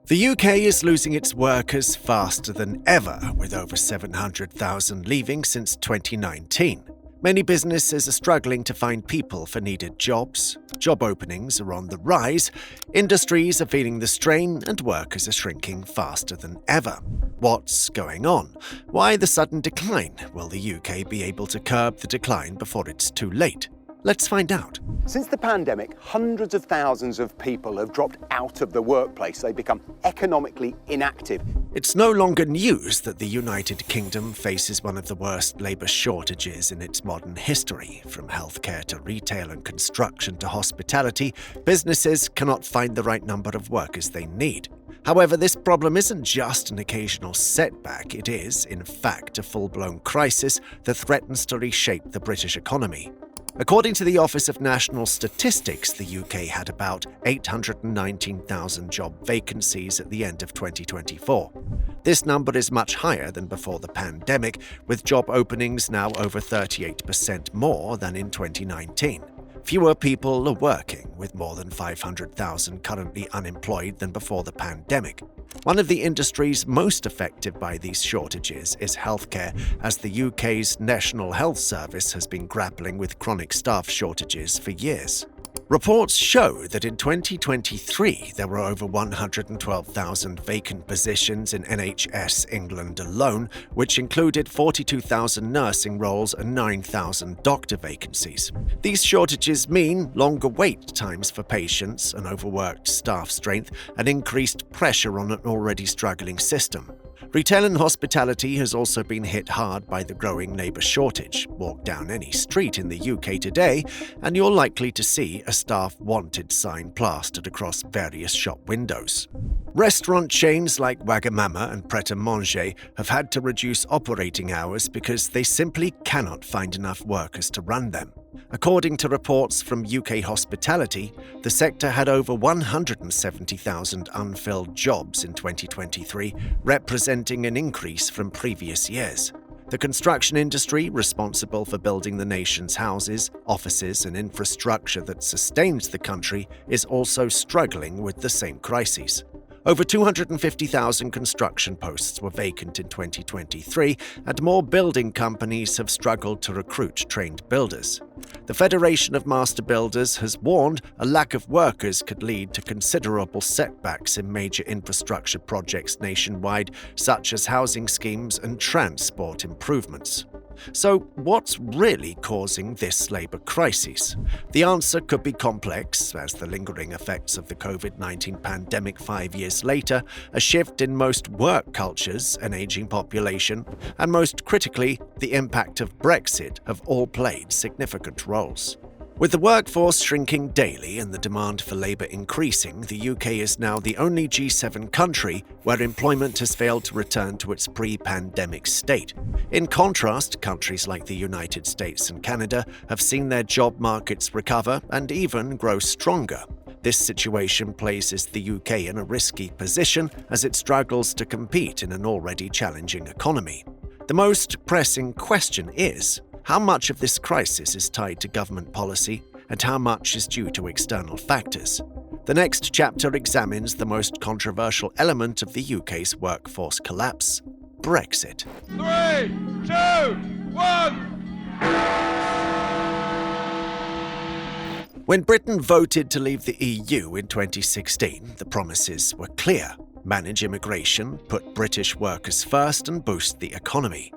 The UK is losing its workers faster than ever, with over 700,000 leaving since 2019. Many businesses are struggling to find people for needed jobs. Job openings are on the rise, industries are feeling the strain, and workers are shrinking faster than ever. What's going on? Why the sudden decline? Will the UK be able to curb the decline before it's too late? Let's find out. Since the pandemic, hundreds of thousands of people have dropped out of the workplace. They become economically inactive. It's no longer news that the United Kingdom faces one of the worst labour shortages in its modern history. From healthcare to retail and construction to hospitality, businesses cannot find the right number of workers they need. However, this problem isn't just an occasional setback. It is, in fact, a full-blown crisis that threatens to reshape the British economy. According to the Office of National Statistics, the UK had about 819,000 job vacancies at the end of 2024. This number is much higher than before the pandemic, with job openings now over 38% more than in 2019. Fewer people are working, with more than 500,000 currently unemployed than before the pandemic. One of the industries most affected by these shortages is healthcare, as the UK's National Health Service has been grappling with chronic staff shortages for years. Reports show that in 2023, there were over 112,000 vacant positions in NHS England alone, which included 42,000 nursing roles and 9,000 doctor vacancies. These shortages mean longer wait times for patients, an overworked staff strength, and increased pressure on an already struggling system. Retail and hospitality has also been hit hard by the growing labour shortage. Walk down any street in the UK today, and you're likely to see a staff wanted sign plastered across various shop windows. Restaurant chains like Wagamama and Pret-a-Manger have had to reduce operating hours because they simply cannot find enough workers to run them. According to reports from UK Hospitality, the sector had over 170,000 unfilled jobs in 2023, representing an increase from previous years. The construction industry, responsible for building the nation's houses, offices, and infrastructure that sustains the country, is also struggling with the same crises. Over 250,000 construction posts were vacant in 2023, and more building companies have struggled to recruit trained builders. The Federation of Master Builders has warned a lack of workers could lead to considerable setbacks in major infrastructure projects nationwide, such as housing schemes and transport improvements. So, what's really causing this labour crisis? The answer could be complex, as the lingering effects of the COVID-19 pandemic 5 years later, a shift in most work cultures, an ageing population, and most critically, the impact of Brexit have all played significant roles. With the workforce shrinking daily and the demand for labour increasing, the UK is now the only G7 country where employment has failed to return to its pre-pandemic state. In contrast, countries like the United States and Canada have seen their job markets recover and even grow stronger. This situation places the UK in a risky position as it struggles to compete in an already challenging economy. The most pressing question is, how much of this crisis is tied to government policy, and how much is due to external factors? The next chapter examines the most controversial element of the UK's workforce collapse: Brexit. 3, 2, 1. When Britain voted to leave the EU in 2016, the promises were clear: manage immigration, put British workers first, and boost the economy.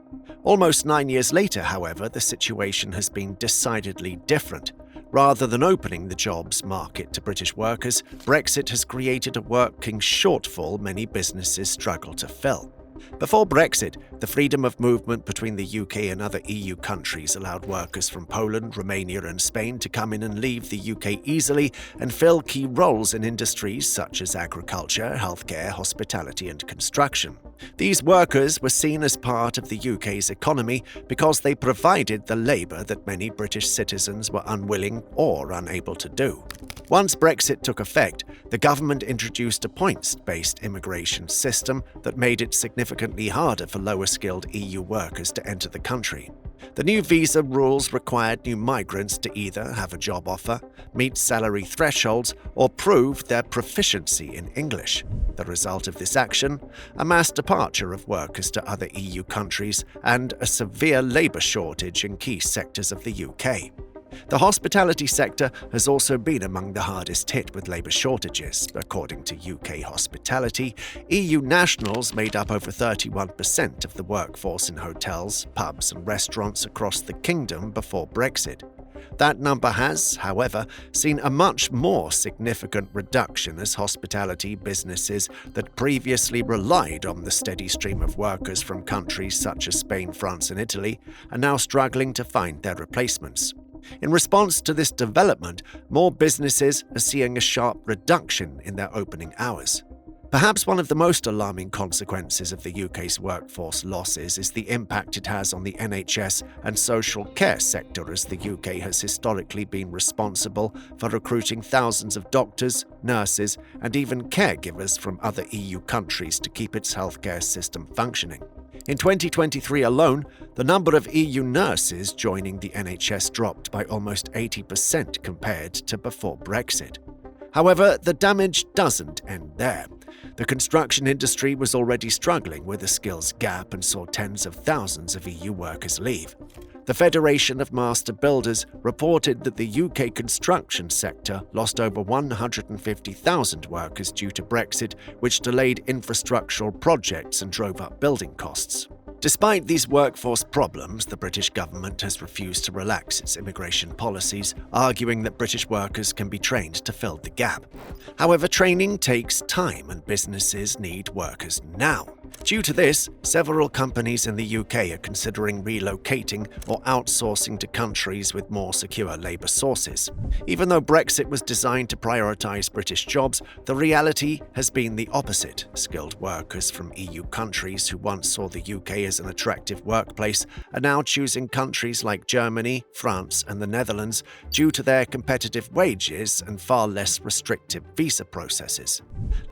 Almost 9 years later, however, the situation has been decidedly different. Rather than opening the jobs market to British workers, Brexit has created a working shortfall many businesses struggle to fill. Before Brexit, the freedom of movement between the UK and other EU countries allowed workers from Poland, Romania, and Spain to come in and leave the UK easily and fill key roles in industries such as agriculture, healthcare, hospitality, and construction. These workers were seen as part of the UK's economy because they provided the labour that many British citizens were unwilling or unable to do. Once Brexit took effect, the government introduced a points-based immigration system that made it significantly harder for lower-skilled EU workers to enter the country. The new visa rules required new migrants to either have a job offer, meet salary thresholds, or prove their proficiency in English. The result of this action, a mass departure of workers to other EU countries and a severe labour shortage in key sectors of the UK. The hospitality sector has also been among the hardest hit with labour shortages. According to UK Hospitality, EU nationals made up over 31% of the workforce in hotels, pubs and restaurants across the kingdom before Brexit. That number has, however, seen a much more significant reduction as hospitality businesses that previously relied on the steady stream of workers from countries such as Spain, France and Italy are now struggling to find their replacements. In response to this development, more businesses are seeing a sharp reduction in their opening hours. Perhaps one of the most alarming consequences of the UK's workforce losses is the impact it has on the NHS and social care sector, as the UK has historically been responsible for recruiting thousands of doctors, nurses, and even caregivers from other EU countries to keep its healthcare system functioning. In 2023 alone, the number of EU nurses joining the NHS dropped by almost 80% compared to before Brexit. However, the damage doesn't end there. The construction industry was already struggling with a skills gap and saw tens of thousands of EU workers leave. The Federation of Master Builders reported that the UK construction sector lost over 150,000 workers due to Brexit, which delayed infrastructural projects and drove up building costs. Despite these workforce problems, the British government has refused to relax its immigration policies, arguing that British workers can be trained to fill the gap. However, training takes time and businesses need workers now. Due to this, several companies in the UK are considering relocating or outsourcing to countries with more secure labour sources. Even though Brexit was designed to prioritise British jobs, the reality has been the opposite. Skilled workers from EU countries who once saw the UK as an attractive workplace are now choosing countries like Germany, France and the Netherlands due to their competitive wages and far less restrictive visa processes.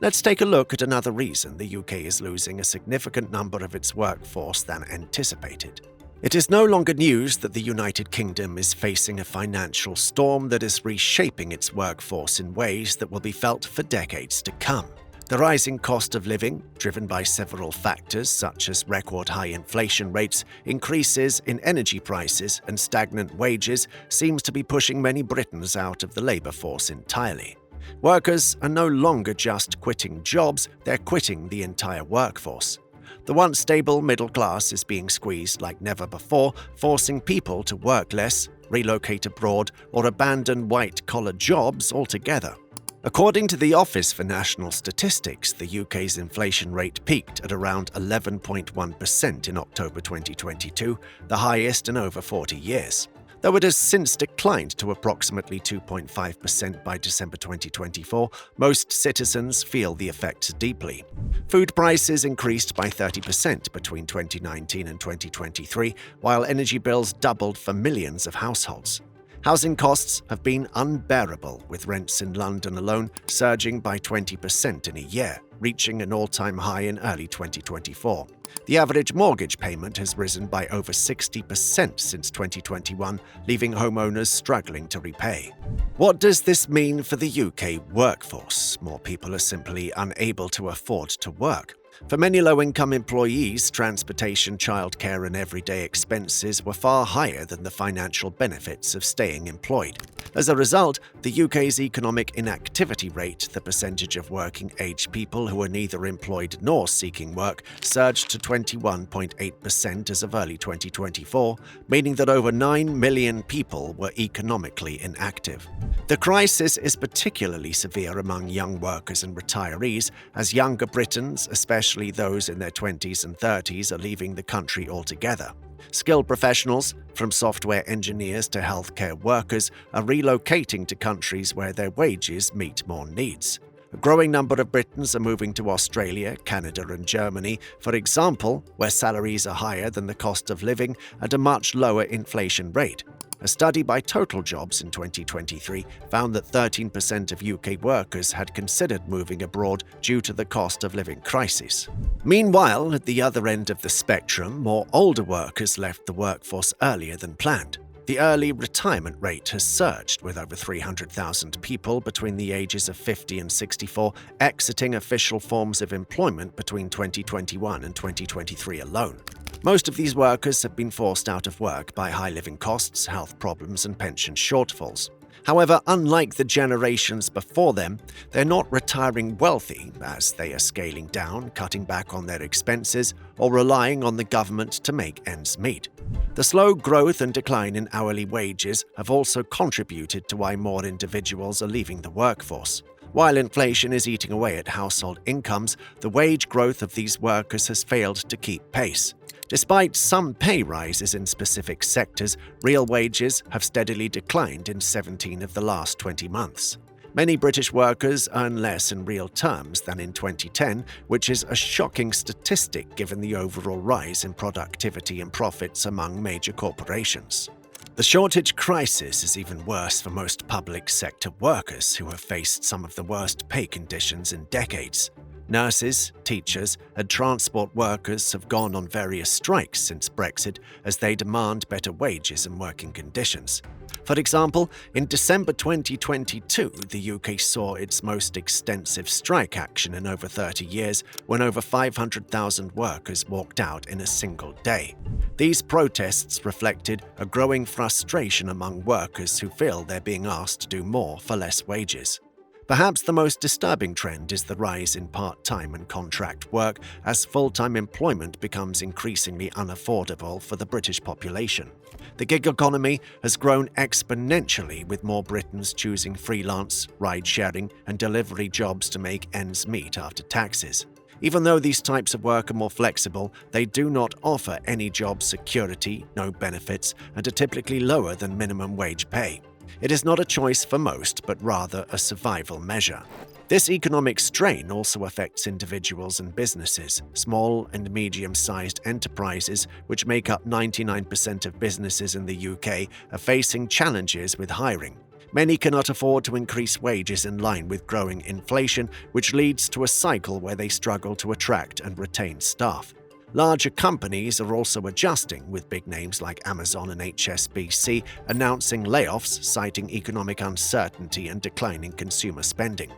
Let's take a look at another reason the UK is losing a significant number of its workforce than anticipated. It is no longer news that the United Kingdom is facing a financial storm that is reshaping its workforce in ways that will be felt for decades to come. The rising cost of living, driven by several factors such as record-high inflation rates, increases in energy prices, and stagnant wages, seems to be pushing many Britons out of the labour force entirely. Workers are no longer just quitting jobs, they're quitting the entire workforce. The once stable middle class is being squeezed like never before, forcing people to work less, relocate abroad, or abandon white-collar jobs altogether. According to the Office for National Statistics, the UK's inflation rate peaked at around 11.1% in October 2022, the highest in over 40 years. Though it has since declined to approximately 2.5% by December 2024, most citizens feel the effects deeply. Food prices increased by 30% between 2019 and 2023, while energy bills doubled for millions of households. Housing costs have been unbearable, with rents in London alone surging by 20% in a year, reaching an all-time high in early 2024. The average mortgage payment has risen by over 60% since 2021, leaving homeowners struggling to repay. What does this mean for the UK workforce? More people are simply unable to afford to work. For many low-income employees, transportation, childcare and everyday expenses were far higher than the financial benefits of staying employed. As a result, the UK's economic inactivity rate, the percentage of working-age people who are neither employed nor seeking work, surged to 21.8% as of early 2024, meaning that over 9 million people were economically inactive. The crisis is particularly severe among young workers and retirees, as younger Britons, especially those in their 20s and 30s, are leaving the country altogether. Skilled professionals, from software engineers to healthcare workers, are relocating to countries where their wages meet more needs. A growing number of Britons are moving to Australia, Canada, and Germany, for example, where salaries are higher than the cost of living and a much lower inflation rate. A study by Total Jobs in 2023 found that 13% of UK workers had considered moving abroad due to the cost of living crisis. Meanwhile, at the other end of the spectrum, more older workers left the workforce earlier than planned. The early retirement rate has surged, with over 300,000 people between the ages of 50 and 64 exiting official forms of employment between 2021 and 2023 alone. Most of these workers have been forced out of work by high living costs, health problems, and pension shortfalls. However, unlike the generations before them, they're not retiring wealthy, as they are scaling down, cutting back on their expenses, or relying on the government to make ends meet. The slow growth and decline in hourly wages have also contributed to why more individuals are leaving the workforce. While inflation is eating away at household incomes, the wage growth of these workers has failed to keep pace. Despite some pay rises in specific sectors, real wages have steadily declined in 17 of the last 20 months. Many British workers earn less in real terms than in 2010, which is a shocking statistic given the overall rise in productivity and profits among major corporations. The shortage crisis is even worse for most public sector workers, who have faced some of the worst pay conditions in decades. Nurses, teachers, and transport workers have gone on various strikes since Brexit as they demand better wages and working conditions. For example, in December 2022, the UK saw its most extensive strike action in over 30 years, when over 500,000 workers walked out in a single day. These protests reflected a growing frustration among workers who feel they're being asked to do more for less wages. Perhaps the most disturbing trend is the rise in part-time and contract work as full-time employment becomes increasingly unaffordable for the British population. The gig economy has grown exponentially, with more Britons choosing freelance, ride-sharing, and delivery jobs to make ends meet after taxes. Even though these types of work are more flexible, they do not offer any job security, no benefits, and are typically lower than minimum wage pay. It is not a choice for most, but rather a survival measure. This economic strain also affects individuals and businesses. Small and medium-sized enterprises, which make up 99% of businesses in the UK, are facing challenges with hiring. Many cannot afford to increase wages in line with growing inflation, which leads to a cycle where they struggle to attract and retain staff. Larger companies are also adjusting, with big names like Amazon and HSBC announcing layoffs, citing economic uncertainty and declining consumer spending.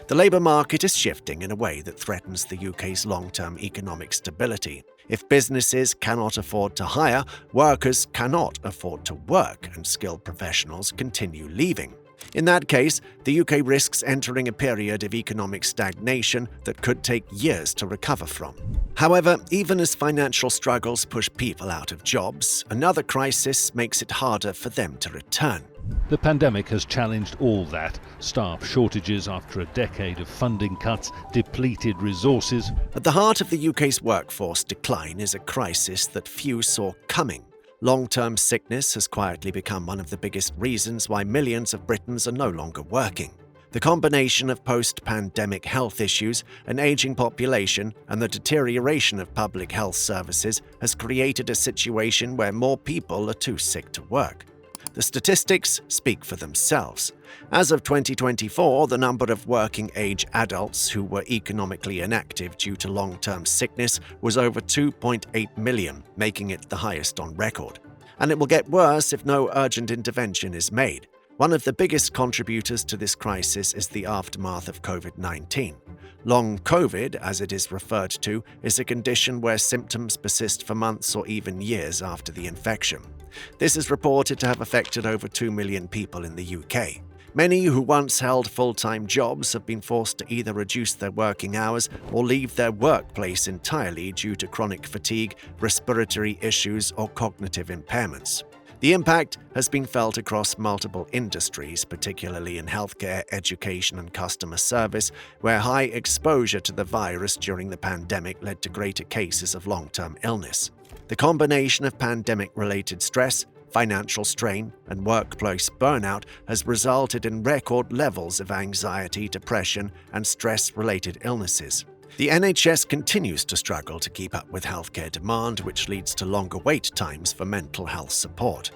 The labour market is shifting in a way that threatens the UK's long-term economic stability. If businesses cannot afford to hire, workers cannot afford to work, and skilled professionals continue leaving. In that case, the UK risks entering a period of economic stagnation that could take years to recover from. However, even as financial struggles push people out of jobs, another crisis makes it harder for them to return. The pandemic has challenged all that. Staff shortages after a decade of funding cuts, depleted resources. At the heart of the UK's workforce decline is a crisis that few saw coming. Long-term sickness has quietly become one of the biggest reasons why millions of Britons are no longer working. The combination of post-pandemic health issues, an aging population, and the deterioration of public health services has created a situation where more people are too sick to work. The statistics speak for themselves. As of 2024, the number of working-age adults who were economically inactive due to long-term sickness was over 2.8 million, making it the highest on record. And it will get worse if no urgent intervention is made. One of the biggest contributors to this crisis is the aftermath of COVID-19. Long COVID, as it is referred to, is a condition where symptoms persist for months or even years after the infection. This is reported to have affected over 2 million people in the UK. Many who once held full-time jobs have been forced to either reduce their working hours or leave their workplace entirely due to chronic fatigue, respiratory issues, or cognitive impairments. The impact has been felt across multiple industries, particularly in healthcare, education, and customer service, where high exposure to the virus during the pandemic led to greater cases of long-term illness. The combination of pandemic-related stress, financial strain, and workplace burnout has resulted in record levels of anxiety, depression, and stress-related illnesses. The NHS continues to struggle to keep up with healthcare demand, which leads to longer wait times for mental health support.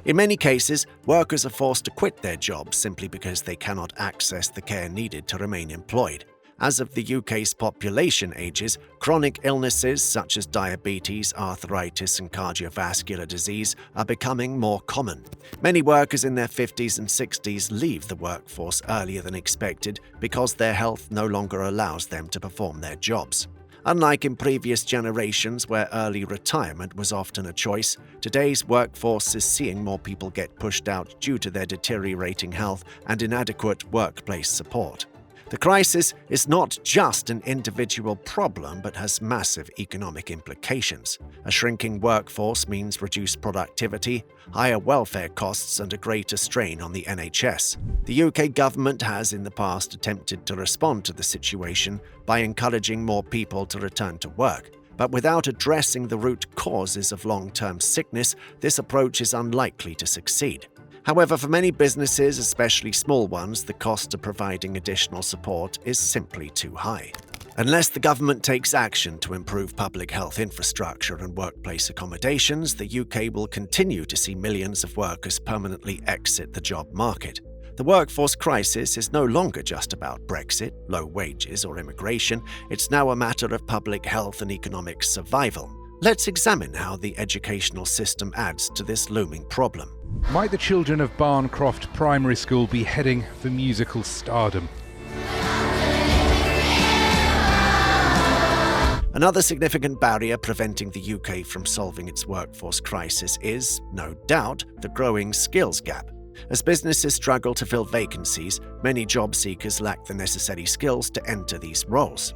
In many cases, workers are forced to quit their jobs simply because they cannot access the care needed to remain employed. As of the UK's population ages, chronic illnesses such as diabetes, arthritis, and cardiovascular disease are becoming more common. Many workers in their 50s and 60s leave the workforce earlier than expected because their health no longer allows them to perform their jobs. Unlike in previous generations where early retirement was often a choice, today's workforce is seeing more people get pushed out due to their deteriorating health and inadequate workplace support. The crisis is not just an individual problem but has massive economic implications. A shrinking workforce means reduced productivity, higher welfare costs, and a greater strain on the NHS. The UK government has in the past attempted to respond to the situation by encouraging more people to return to work. But without addressing the root causes of long-term sickness, this approach is unlikely to succeed. However, for many businesses, especially small ones, the cost of providing additional support is simply too high. Unless the government takes action to improve public health infrastructure and workplace accommodations, the UK will continue to see millions of workers permanently exit the job market. The workforce crisis is no longer just about Brexit, low wages, or immigration. It's now a matter of public health and economic survival. Let's examine how the educational system adds to this looming problem. Might the children of Barncroft Primary School be heading for musical stardom? Another significant barrier preventing the UK from solving its workforce crisis is, no doubt, the growing skills gap. As businesses struggle to fill vacancies, many job seekers lack the necessary skills to enter these roles.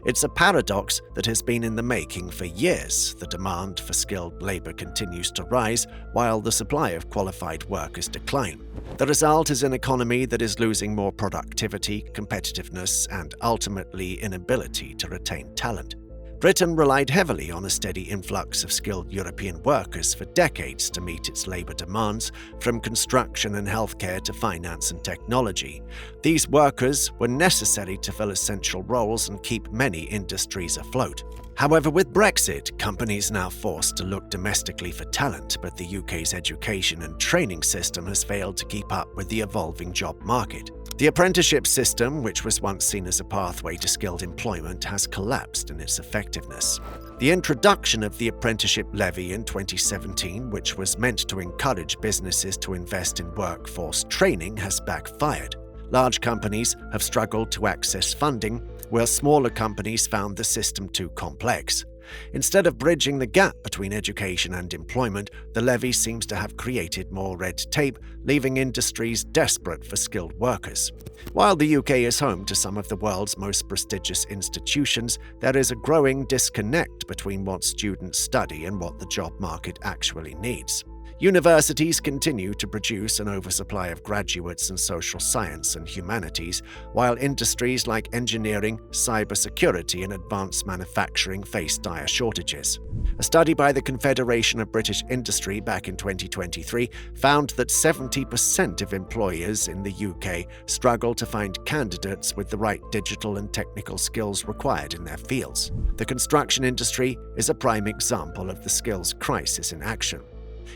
It's a paradox that has been in the making for years. The demand for skilled labor continues to rise, while the supply of qualified workers decline. The result is an economy that is losing more productivity, competitiveness, and ultimately inability to retain talent. Britain relied heavily on a steady influx of skilled European workers for decades to meet its labor demands, from construction and healthcare to finance and technology. These workers were necessary to fill essential roles and keep many industries afloat. However, with Brexit, companies are now forced to look domestically for talent, but the UK's education and training system has failed to keep up with the evolving job market. The apprenticeship system, which was once seen as a pathway to skilled employment, has collapsed in its effectiveness. The introduction of the apprenticeship levy in 2017, which was meant to encourage businesses to invest in workforce training, has backfired. Large companies have struggled to access funding, while smaller companies found the system too complex. Instead of bridging the gap between education and employment, the levy seems to have created more red tape, leaving industries desperate for skilled workers. While the UK is home to some of the world's most prestigious institutions, there is a growing disconnect between what students study and what the job market actually needs. Universities continue to produce an oversupply of graduates in social science and humanities, while industries like engineering, cybersecurity, and advanced manufacturing face dire shortages. A study by the Confederation of British Industry back in 2023 found that 70% of employers in the UK struggle to find candidates with the right digital and technical skills required in their fields. The construction industry is a prime example of the skills crisis in action.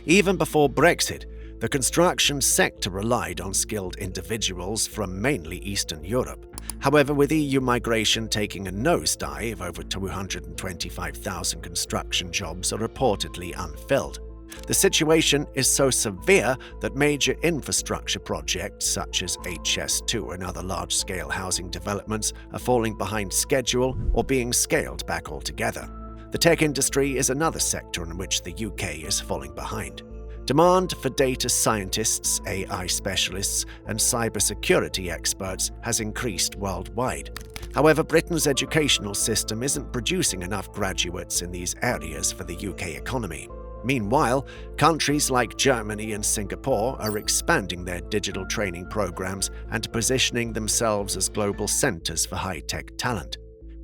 Even before Brexit, the construction sector relied on skilled individuals from mainly Eastern Europe. However, with EU migration taking a nosedive, over 225,000 construction jobs are reportedly unfilled. The situation is so severe that major infrastructure projects such as HS2 and other large-scale housing developments are falling behind schedule or being scaled back altogether. The tech industry is another sector in which the UK is falling behind. Demand for data scientists, AI specialists, and cybersecurity experts has increased worldwide. However, Britain's educational system isn't producing enough graduates in these areas for the UK economy. Meanwhile, countries like Germany and Singapore are expanding their digital training programs and positioning themselves as global centers for high-tech talent.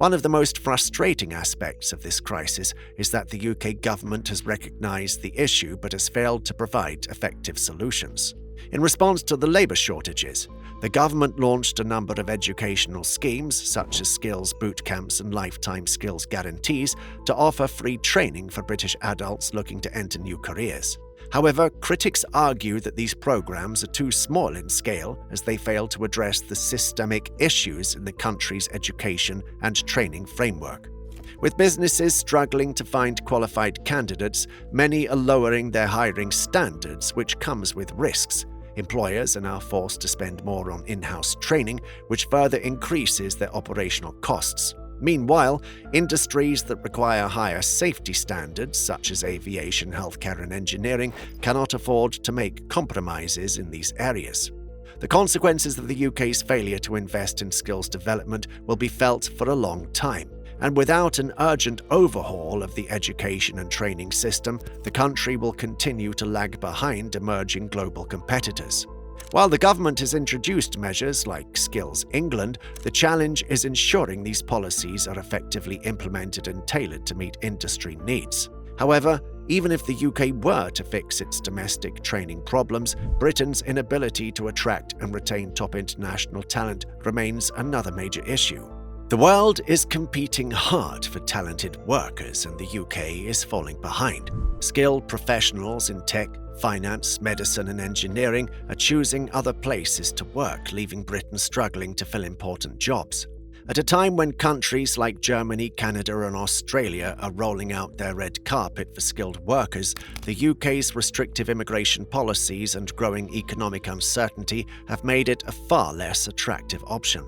One of the most frustrating aspects of this crisis is that the UK government has recognised the issue but has failed to provide effective solutions. In response to the labour shortages, the government launched a number of educational schemes, such as skills boot camps and lifetime skills guarantees, to offer free training for British adults looking to enter new careers. However, critics argue that these programs are too small in scale as they fail to address the systemic issues in the country's education and training framework. With businesses struggling to find qualified candidates, many are lowering their hiring standards, which comes with risks. Employers are now forced to spend more on in-house training, which further increases their operational costs. Meanwhile, industries that require higher safety standards, such as aviation, healthcare, and engineering, cannot afford to make compromises in these areas. The consequences of the UK's failure to invest in skills development will be felt for a long time, and without an urgent overhaul of the education and training system, the country will continue to lag behind emerging global competitors. While the government has introduced measures like Skills England, the challenge is ensuring these policies are effectively implemented and tailored to meet industry needs. However, even if the UK were to fix its domestic training problems, Britain's inability to attract and retain top international talent remains another major issue. The world is competing hard for talented workers, and the UK is falling behind. Skilled professionals in tech, finance, medicine, and engineering are choosing other places to work, leaving Britain struggling to fill important jobs. At a time when countries like Germany, Canada, and Australia are rolling out their red carpet for skilled workers, the UK's restrictive immigration policies and growing economic uncertainty have made it a far less attractive option.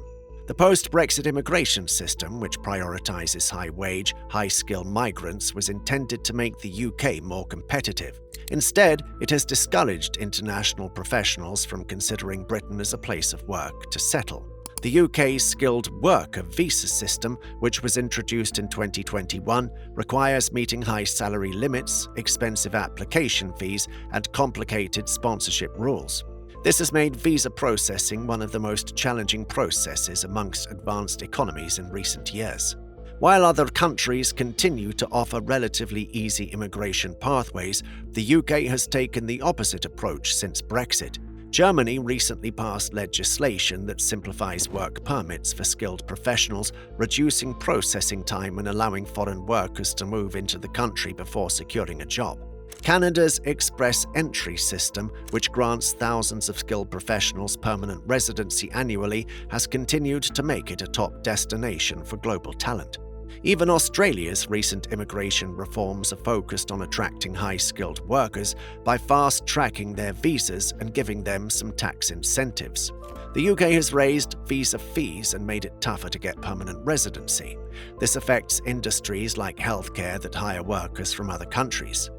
The post-Brexit immigration system, which prioritises high-wage, high-skill migrants, was intended to make the UK more competitive. Instead, it has discouraged international professionals from considering Britain as a place of work to settle. The UK's skilled worker visa system, which was introduced in 2021, requires meeting high salary limits, expensive application fees, and complicated sponsorship rules. This has made visa processing one of the most challenging processes amongst advanced economies in recent years. While other countries continue to offer relatively easy immigration pathways, the UK has taken the opposite approach since Brexit. Germany recently passed legislation that simplifies work permits for skilled professionals, reducing processing time and allowing foreign workers to move into the country before securing a job. Canada's Express Entry system, which grants thousands of skilled professionals permanent residency annually, has continued to make it a top destination for global talent. Even Australia's recent immigration reforms are focused on attracting high-skilled workers by fast-tracking their visas and giving them some tax incentives. The UK has raised visa fees and made it tougher to get permanent residency. This affects industries like healthcare that hire workers from other countries.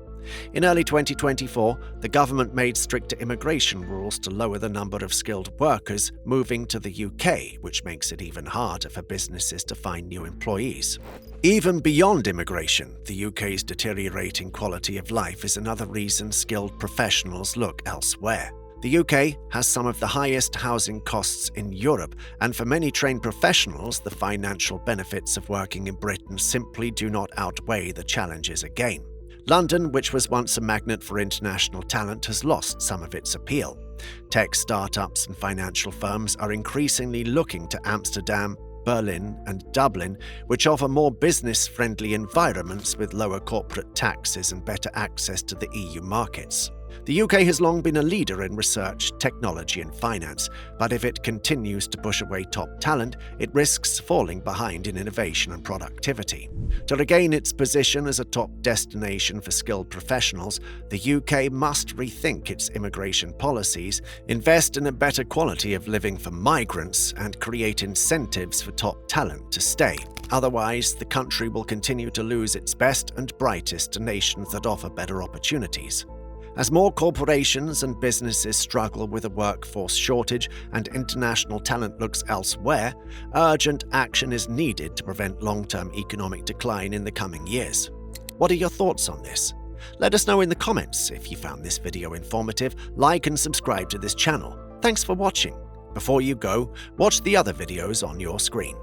In early 2024, the government made stricter immigration rules to lower the number of skilled workers moving to the UK, which makes it even harder for businesses to find new employees. Even beyond immigration, the UK's deteriorating quality of life is another reason skilled professionals look elsewhere. The UK has some of the highest housing costs in Europe, and for many trained professionals, the financial benefits of working in Britain simply do not outweigh the challenges again. London, which was once a magnet for international talent, has lost some of its appeal. Tech startups and financial firms are increasingly looking to Amsterdam, Berlin, and Dublin, which offer more business-friendly environments with lower corporate taxes and better access to the EU markets. The UK has long been a leader in research, technology, and finance, but if it continues to push away top talent, it risks falling behind in innovation and productivity. To regain its position as a top destination for skilled professionals, the UK must rethink its immigration policies, invest in a better quality of living for migrants, and create incentives for top talent to stay. Otherwise, the country will continue to lose its best and brightest to nations that offer better opportunities. As more corporations and businesses struggle with a workforce shortage and international talent looks elsewhere, urgent action is needed to prevent long-term economic decline in the coming years. What are your thoughts on this? Let us know in the comments. If you found this video informative, like and subscribe to this channel. Thanks for watching. Before you go, watch the other videos on your screen.